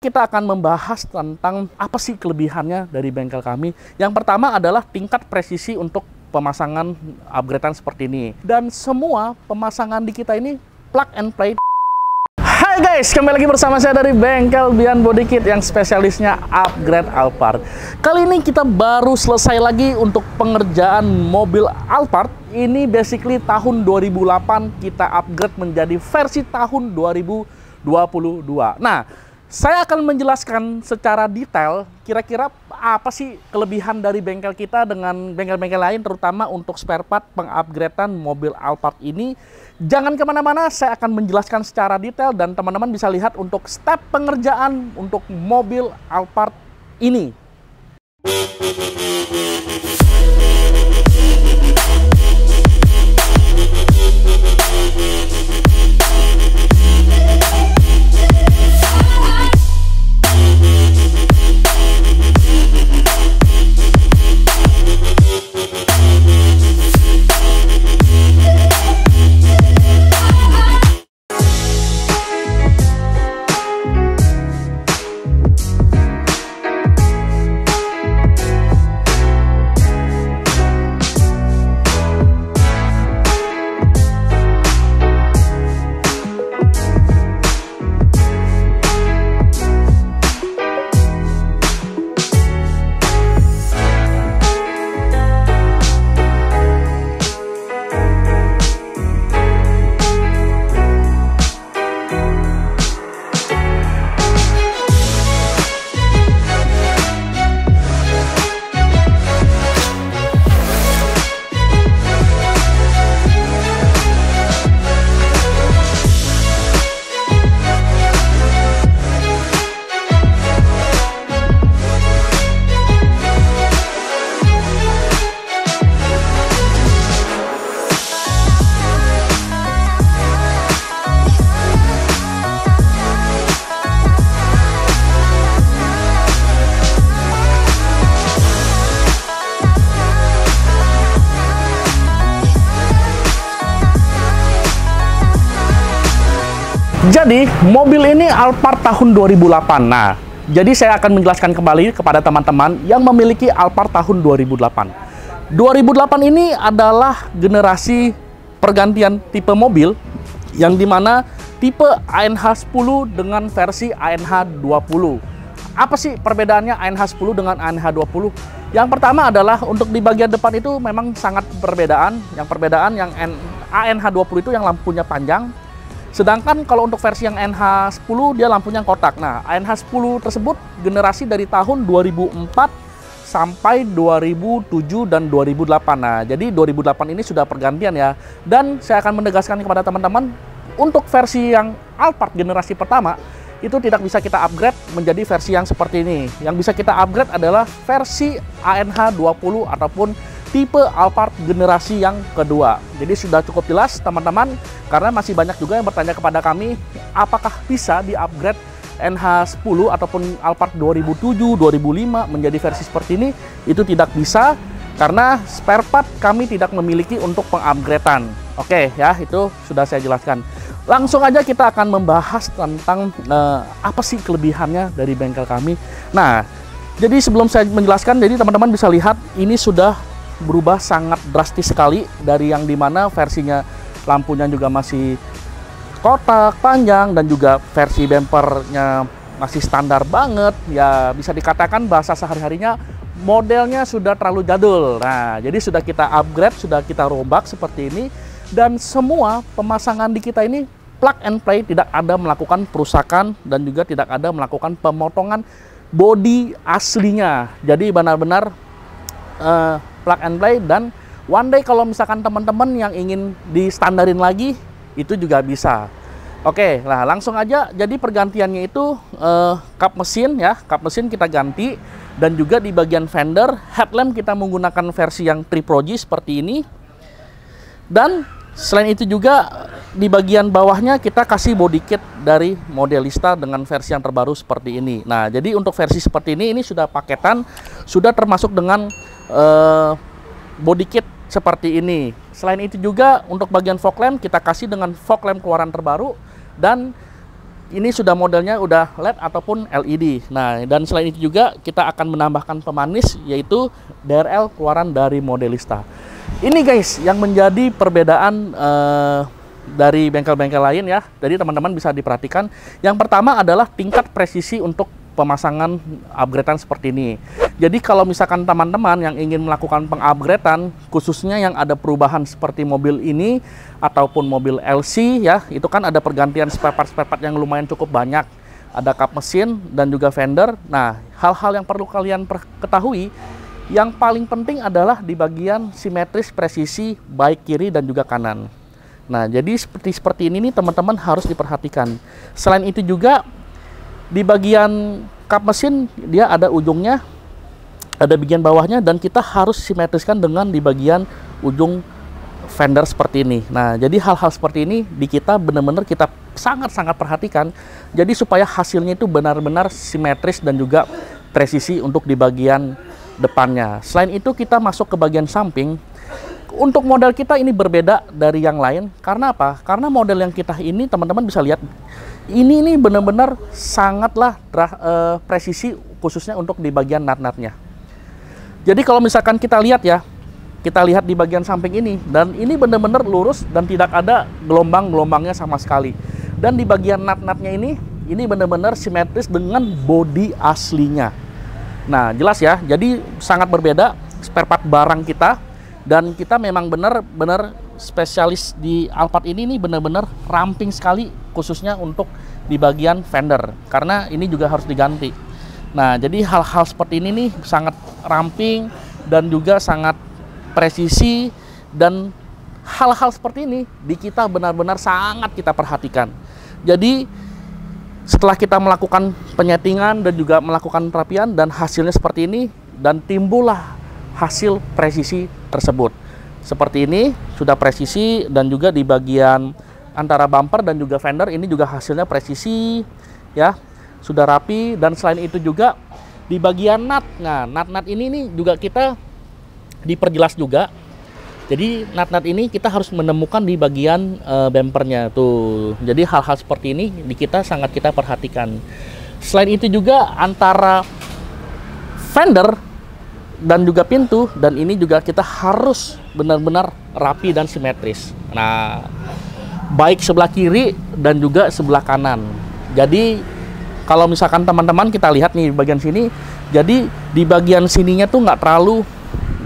Kita akan membahas tentang apa sih kelebihannya dari bengkel kami. Yang pertama adalah tingkat presisi untuk pemasangan upgradean seperti ini. Dan semua pemasangan di kita ini plug and play. Hai guys, kembali lagi bersama saya dari Bengkel Bian Body Kit yang spesialisnya upgrade Alphard. Kali ini kita baru selesai lagi untuk pengerjaan mobil Alphard. Ini basically tahun 2008 kita upgrade menjadi versi tahun 2022. Nah, saya akan menjelaskan secara detail kira-kira apa sih kelebihan dari bengkel kita dengan bengkel-bengkel lain, terutama untuk spare part pengupgradean mobil Alphard ini. Jangan kemana-mana, saya akan menjelaskan secara detail dan teman-teman bisa lihat untuk step pengerjaan untuk mobil Alphard ini. Jadi, mobil ini Alphard tahun 2008. Nah, jadi saya akan menjelaskan kembali kepada teman-teman yang memiliki Alphard tahun 2008. 2008 ini adalah generasi pergantian tipe mobil yang dimana tipe ANH 10 dengan versi ANH 20. Apa sih perbedaannya ANH 10 dengan ANH 20? Yang pertama adalah untuk di bagian depan itu memang sangat perbedaan. Yang perbedaan yang ANH 20 itu yang lampunya panjang. Sedangkan kalau untuk versi yang NH10 dia lampunya kotak. Nah, NH10 tersebut generasi dari tahun 2004 sampai 2007 dan 2008. Nah, jadi 2008 ini sudah pergantian ya. Dan saya akan menegaskan kepada teman-teman untuk versi yang Alphard generasi pertama itu tidak bisa kita upgrade menjadi versi yang seperti ini. Yang bisa kita upgrade adalah versi ANH 20 ataupun tipe Alphard generasi yang kedua. Jadi sudah cukup jelas teman-teman, karena masih banyak juga yang bertanya kepada kami apakah bisa di-upgrade NH10 ataupun Alphard 2007, 2005 menjadi versi seperti ini. Itu tidak bisa karena spare part kami tidak memiliki untuk pengupgradean. Oke ya, itu sudah saya jelaskan. Langsung aja kita akan membahas tentang apa sih kelebihannya dari bengkel kami. Nah, jadi sebelum saya menjelaskan, jadi teman-teman bisa lihat ini sudah berubah sangat drastis sekali dari yang dimana versinya lampunya juga masih kotak panjang dan juga versi bumpernya masih standar banget ya, bisa dikatakan bahasa sehari-harinya modelnya sudah terlalu jadul. Nah, jadi sudah kita upgrade, sudah kita rombak seperti ini, dan semua pemasangan di kita ini plug and play, tidak ada melakukan perusakan dan juga tidak ada melakukan pemotongan bodi aslinya. Jadi benar-benar plug and play, dan one day kalau misalkan teman-teman yang ingin distandarin lagi itu juga bisa. Oke, nah langsung aja. Jadi pergantiannya itu kap mesin ya, kap mesin kita ganti, dan juga di bagian fender headlamp kita menggunakan versi yang triprogy seperti ini. Dan selain itu juga di bagian bawahnya kita kasih body kit dari Modelista dengan versi yang terbaru seperti ini. Nah, jadi untuk versi seperti ini sudah paketan, sudah termasuk dengan body kit seperti ini. Selain itu juga untuk bagian fog lamp kita kasih dengan fog lamp keluaran terbaru, dan Ini sudah modelnya udah LED ataupun LED. Nah, dan selain itu juga kita akan menambahkan pemanis yaitu DRL keluaran dari Modelista. Ini guys yang menjadi perbedaan dari bengkel-bengkel lain ya. Jadi teman-teman bisa diperhatikan. Yang pertama adalah tingkat presisi untuk pemasangan upgradean seperti ini. Jadi kalau misalkan teman-teman yang ingin melakukan pengupgradean, khususnya yang ada perubahan seperti mobil ini ataupun mobil LC ya, itu kan ada pergantian spare part yang lumayan cukup banyak. Ada kap mesin dan juga fender. Nah, hal-hal yang perlu kalian ketahui, yang paling penting adalah di bagian simetris presisi baik kiri dan juga kanan. Nah, jadi seperti ini nih teman-teman harus diperhatikan. Selain itu juga di bagian kap mesin dia ada ujungnya, ada bagian bawahnya, dan kita harus simetriskan dengan di bagian ujung fender seperti ini. Nah, jadi hal-hal seperti ini di kita benar-benar kita sangat-sangat perhatikan. Jadi supaya hasilnya itu benar-benar simetris dan juga presisi untuk di bagian depannya. Selain itu kita masuk ke bagian samping. Untuk model kita ini berbeda dari yang lain. Karena apa? Karena model yang kita ini teman-teman bisa lihat ini benar-benar sangatlah presisi khususnya untuk di bagian nut-nutnya. Jadi kalau misalkan kita lihat ya, kita lihat di bagian samping ini, dan ini benar-benar lurus dan tidak ada gelombang-gelombangnya sama sekali. Dan di bagian nut-nutnya ini benar-benar simetris dengan bodi aslinya. Nah, jelas ya, jadi sangat berbeda spare part barang kita, dan kita memang benar-benar spesialis di Alphard ini benar-benar ramping sekali khususnya untuk di bagian fender, karena ini juga harus diganti. Nah, jadi hal-hal seperti ini nih sangat ramping dan juga sangat presisi, dan hal-hal seperti ini di kita benar-benar sangat kita perhatikan. Jadi setelah kita melakukan penyetingan dan juga melakukan perapian dan hasilnya seperti ini, dan timbullah hasil presisi tersebut. Seperti ini sudah presisi, dan juga di bagian antara bumper dan juga fender ini juga hasilnya presisi ya, sudah rapi. Dan selain itu juga di bagian nut, nah nut ini nih juga kita diperjelas juga. Jadi nut ini kita harus menemukan di bagian bumpernya tuh. Jadi hal-hal seperti ini di kita sangat kita perhatikan. Selain itu juga antara fender dan juga pintu, dan ini juga kita harus benar-benar rapi dan simetris. Nah, baik sebelah kiri dan juga sebelah kanan. Jadi kalau misalkan teman-teman kita lihat nih bagian sini, jadi di bagian sininya tuh nggak terlalu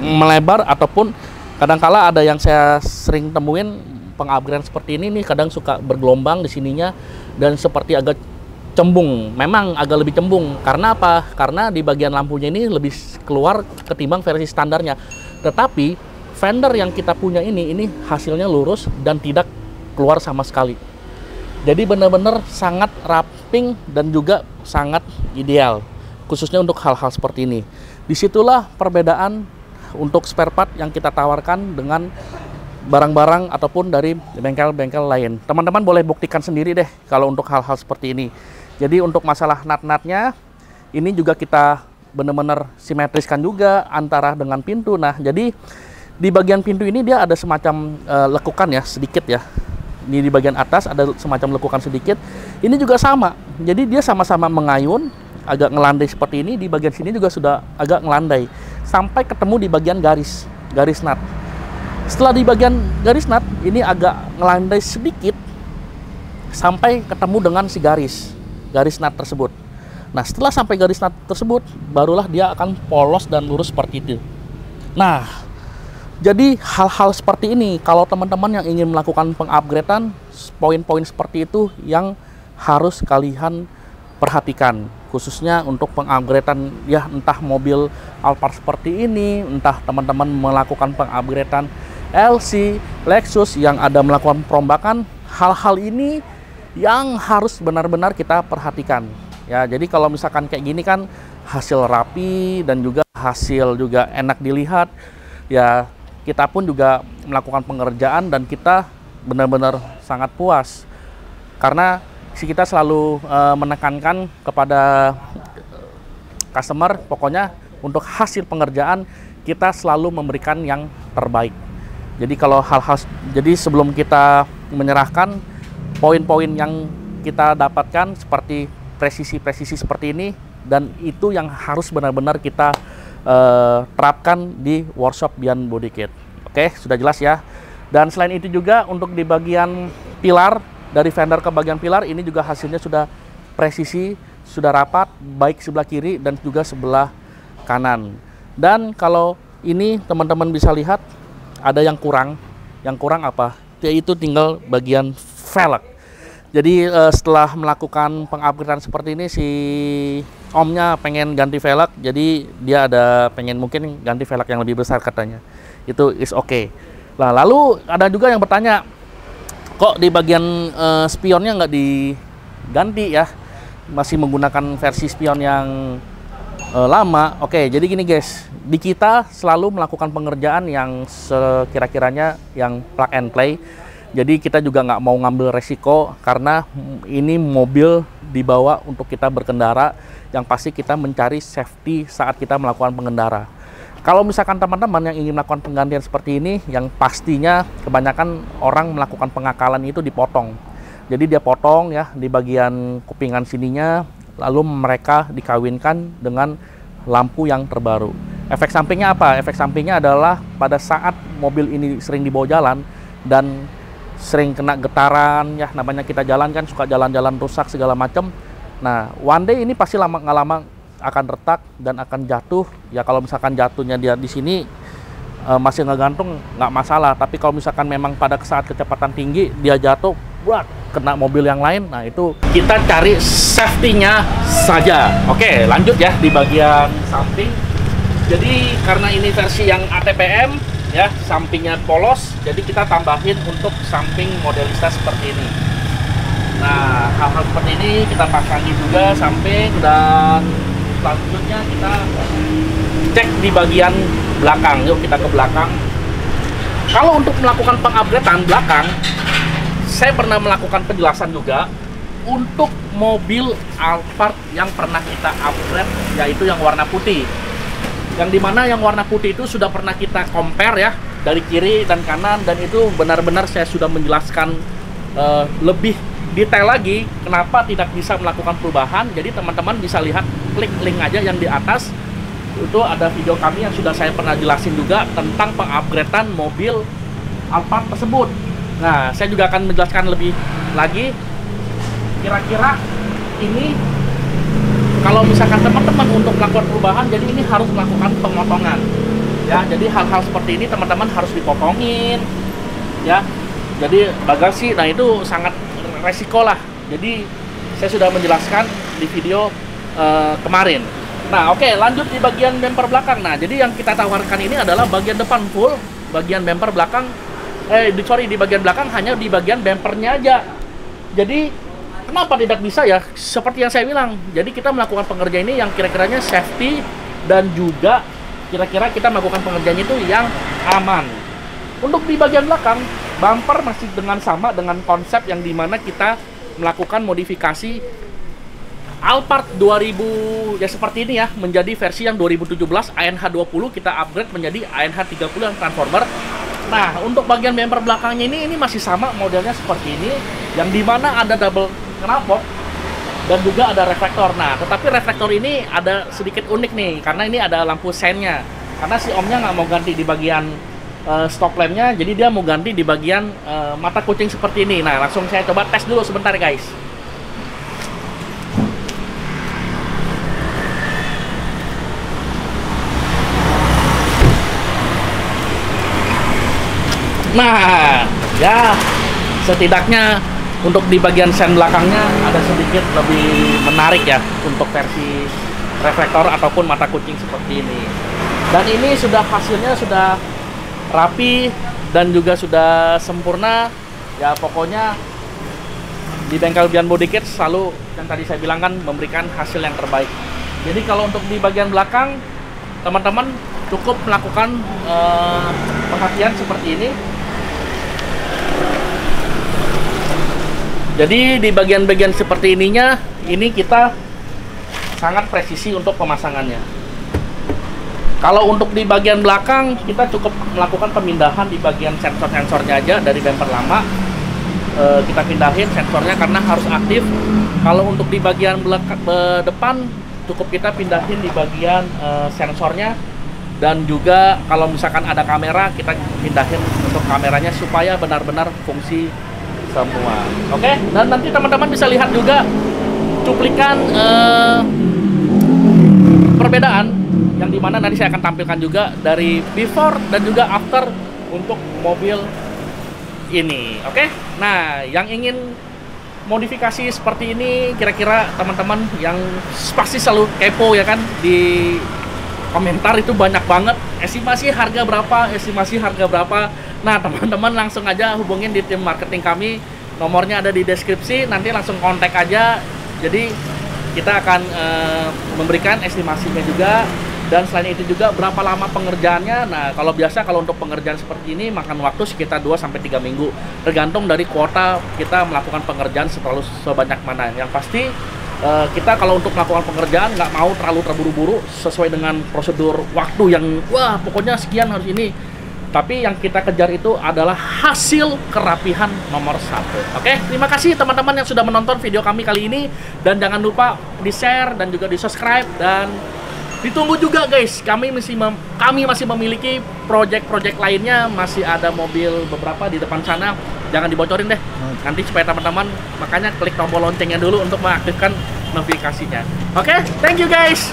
melebar, ataupun kadang-kala ada yang saya sering temuin pengupgradean seperti ini nih, kadang suka bergelombang di sininya dan seperti agak cembung. Memang agak lebih cembung. Karena apa? Karena di bagian lampunya ini lebih keluar ketimbang versi standarnya. Tetapi fender yang kita punya ini hasilnya lurus dan tidak keluar sama sekali. Jadi benar-benar sangat ramping dan juga sangat ideal, khususnya untuk hal-hal seperti ini. Disitulah perbedaan untuk spare part yang kita tawarkan dengan barang-barang ataupun dari bengkel-bengkel lain. Teman-teman boleh buktikan sendiri deh kalau untuk hal-hal seperti ini. Jadi untuk masalah nut-nutnya ini juga kita benar-benar simetriskan juga antara dengan pintu. Nah, jadi di bagian pintu ini dia ada semacam lekukan ya, sedikit ya. Ini di bagian atas ada semacam lekukan sedikit. Ini juga sama. Jadi dia sama-sama mengayun, agak ngelandai seperti ini. Di bagian sini juga sudah agak ngelandai sampai ketemu di bagian garis nut. Setelah di bagian garis nut ini agak ngelandai sedikit sampai ketemu dengan si garis nut tersebut. Nah, setelah sampai garis nut tersebut, barulah dia akan polos dan lurus seperti itu. Nah, jadi hal-hal seperti ini kalau teman-teman yang ingin melakukan pengupgradean, poin-poin seperti itu yang harus kalian perhatikan, khususnya untuk pengupgradean ya, entah mobil Alphard seperti ini, entah teman-teman melakukan pengupgradean LC, Lexus yang ada melakukan perombakan. Hal-hal ini yang harus benar-benar kita perhatikan ya. Jadi kalau misalkan kayak gini kan hasil rapi dan juga hasil juga enak dilihat ya, kita pun juga melakukan pengerjaan dan kita benar-benar sangat puas, karena kita selalu menekankan kepada customer, pokoknya untuk hasil pengerjaan kita selalu memberikan yang terbaik. Jadi kalau hal-hal, jadi sebelum kita menyerahkan, poin-poin yang kita dapatkan seperti presisi-presisi seperti ini, dan itu yang harus benar-benar kita terapkan di workshop Bian Body Kit. Oke, sudah jelas ya. Dan selain itu juga untuk di bagian pilar, dari fender ke bagian pilar ini juga hasilnya sudah presisi, sudah rapat, baik sebelah kiri dan juga sebelah kanan. Dan kalau ini teman-teman bisa lihat ada yang kurang. Yang kurang apa? Yaitu tinggal bagian velg. Jadi setelah melakukan pengupgradean seperti ini, si omnya pengen ganti velg, jadi dia ada pengen mungkin ganti velg yang lebih besar katanya. Itu is okay. Nah, lalu ada juga yang bertanya, kok di bagian spionnya nggak diganti ya? Masih menggunakan versi spion yang lama. Oke, jadi gini guys, di kita selalu melakukan pengerjaan yang sekira-kiranya yang plug and play. Jadi kita juga nggak mau ngambil resiko, karena ini mobil dibawa untuk kita berkendara, yang pasti kita mencari safety saat kita melakukan pengendara. Kalau misalkan teman-teman yang ingin melakukan penggantian seperti ini, yang pastinya kebanyakan orang melakukan pengakalan itu dipotong. Jadi dia potong ya di bagian kupingan sininya, lalu mereka dikawinkan dengan lampu yang terbaru. Efek sampingnya apa? Efek sampingnya adalah pada saat mobil ini sering dibawa jalan dan sering kena getaran ya, namanya kita jalan kan suka jalan-jalan rusak segala macam. Nah, one day ini pasti lama nggak lama akan retak dan akan jatuh. Ya kalau misalkan jatuhnya dia di sini masih nggak gantung, nggak masalah. Tapi kalau misalkan memang pada saat kecepatan tinggi dia jatuh, buat kena mobil yang lain, nah itu kita cari safety-nya saja. Oke, lanjut ya di bagian samping. Jadi karena ini versi yang ATPM ya, sampingnya polos, jadi kita tambahin untuk samping modelista seperti ini. Nah, hal-hal seperti ini kita pasangin juga samping, dan selanjutnya kita cek di bagian belakang. Yuk kita ke belakang. Kalau untuk melakukan pengupgradean belakang, saya pernah melakukan penjelasan juga untuk mobil Alphard yang pernah kita upgrade, yaitu yang warna putih. Yang dimana yang warna putih itu sudah pernah kita compare ya, dari kiri dan kanan, dan itu benar-benar saya sudah menjelaskan lebih detail lagi kenapa tidak bisa melakukan perubahan. Jadi teman-teman bisa lihat, klik link aja yang di atas, itu ada video kami yang sudah saya pernah jelasin juga tentang pengupgradean mobil Alphard tersebut. Nah, saya juga akan menjelaskan lebih lagi kira-kira ini kalau misalkan teman-teman untuk melakukan perubahan, jadi ini harus melakukan pemotongan ya. Jadi hal-hal seperti ini teman-teman harus dipotongin ya. Jadi bagasi, nah itu sangat resiko lah. Jadi saya sudah menjelaskan di video kemarin. Nah oke, lanjut di bagian bumper belakang. Nah jadi yang kita tawarkan ini adalah bagian depan full, bagian bumper belakang di bagian belakang hanya di bagian bumpernya aja. Jadi kenapa tidak bisa ya? Seperti yang saya bilang, jadi kita melakukan pengerjaan ini yang kira-kiranya safety, dan juga kira-kira kita melakukan pengerjaan itu yang aman. Untuk di bagian belakang, bumper masih sama dengan konsep yang dimana kita melakukan modifikasi Alphard 2000 ya seperti ini ya, menjadi versi yang 2017 ANH 20, kita upgrade menjadi ANH 30 yang transformer. Nah, untuk bagian bumper belakangnya ini masih sama modelnya seperti ini, yang dimana ada double knalpot dan juga ada reflektor. Nah, tetapi reflektor ini ada sedikit unik nih, karena ini ada lampu seinnya. Karena si omnya nggak mau ganti di bagian stop lampnya, jadi dia mau ganti di bagian mata kucing seperti ini. Nah, langsung saya coba tes dulu sebentar guys. Nah, ya setidaknya untuk di bagian sen belakangnya ada sedikit lebih menarik ya untuk versi reflektor ataupun mata kucing seperti ini. Dan ini sudah hasilnya sudah rapi dan juga sudah sempurna. Ya pokoknya di bengkel Bian Body Kit selalu yang tadi saya bilang kan memberikan hasil yang terbaik. Jadi kalau untuk di bagian belakang teman-teman cukup melakukan perhatian seperti ini. Jadi di bagian-bagian seperti ininya, ini kita sangat presisi untuk pemasangannya. Kalau untuk di bagian belakang, kita cukup melakukan pemindahan di bagian sensor-sensornya aja dari bumper lama. kita pindahin sensornya karena harus aktif. Kalau untuk di bagian depan cukup kita pindahin di bagian sensornya, dan juga kalau misalkan ada kamera kita pindahin untuk kameranya supaya benar-benar fungsi semua. Oke, dan nanti teman-teman bisa lihat juga cuplikan perbedaan yang dimana nanti saya akan tampilkan juga dari before dan juga after untuk mobil ini. Oke, nah yang ingin modifikasi seperti ini, kira-kira teman-teman yang pasti selalu kepo ya kan, di komentar itu banyak banget estimasi harga berapa. Nah teman-teman langsung aja hubungin di tim marketing kami, nomornya ada di deskripsi, nanti langsung kontak aja. Jadi kita akan memberikan estimasinya juga, dan selain itu juga berapa lama pengerjaannya. Nah kalau biasa kalau untuk pengerjaan seperti ini makan waktu sekitar 2-3 minggu, tergantung dari kuota kita melakukan pengerjaan sebanyak mana. Yang pasti kita kalau untuk melakukan pengerjaan nggak mau terlalu terburu-buru sesuai dengan prosedur waktu yang wah pokoknya sekian harus ini. Tapi yang kita kejar itu adalah hasil kerapihan nomor 1. Oke, terima kasih teman-teman yang sudah menonton video kami kali ini, dan jangan lupa di-share dan juga di-subscribe, dan ditunggu juga guys. Kami masih memiliki project-project lainnya, masih ada mobil beberapa di depan sana. Jangan dibocorin deh. Nanti supaya teman-teman makanya klik tombol loncengnya dulu untuk mengaktifkan notifikasinya. Oke, thank you guys.